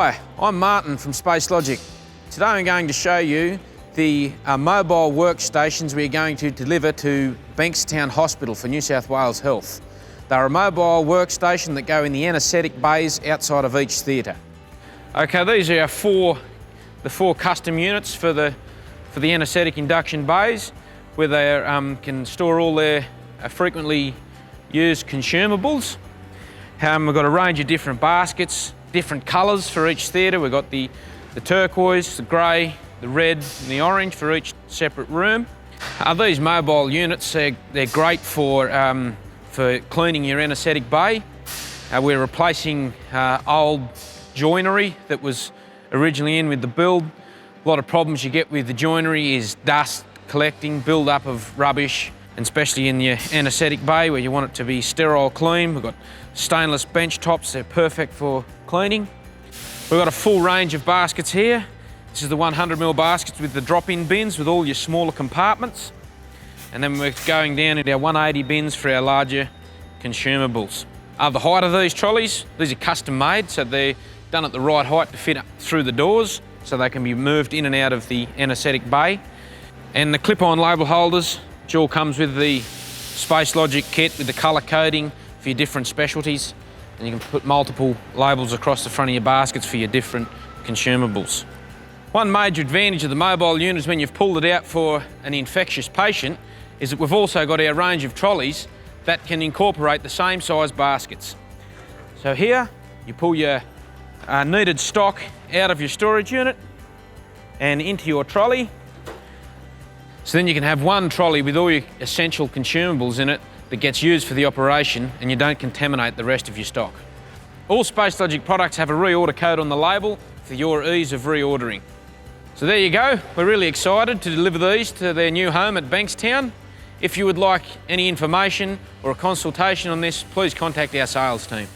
Hi, I'm Martin from SpaceLogic. Today I'm going to show you the mobile workstations we're going to deliver to Bankstown Hospital for New South Wales Health. They're a mobile workstation that go in the anaesthetic bays outside of each theatre. Okay, these are the four custom units for the anaesthetic induction bays, where they can store all their frequently used consumables. We've got a range of different baskets, different colours for each theatre. We've got the turquoise, the grey, the red and the orange for each separate room. These mobile units, they're great for cleaning your anaesthetic bay. We're replacing old joinery that was originally in with the build. A lot of problems you get with the joinery is dust collecting, build-up of rubbish, and especially in your anaesthetic bay where you want it to be sterile clean. We've got stainless bench tops, they're perfect for cleaning. We've got a full range of baskets here. This is the 100mm baskets with the drop-in bins with all your smaller compartments. And then we're going down into our 180 bins for our larger consumables. The height of these trolleys, these are custom made, so they're done at the right height to fit up through the doors, so they can be moved in and out of the anaesthetic bay. And the clip-on label holders, which all comes with the SpaceLogic kit with the colour coding for your different specialties. And you can put multiple labels across the front of your baskets for your different consumables. One major advantage of the mobile unit is when you've pulled it out for an infectious patient is that we've also got our range of trolleys that can incorporate the same size baskets. So here, you pull your needed stock out of your storage unit and into your trolley. So then you can have one trolley with all your essential consumables in it that gets used for the operation, and you don't contaminate the rest of your stock. All SpaceLogic products have a reorder code on the label for your ease of reordering. So there you go. We're really excited to deliver these to their new home at Bankstown. If you would like any information or a consultation on this, please contact our sales team.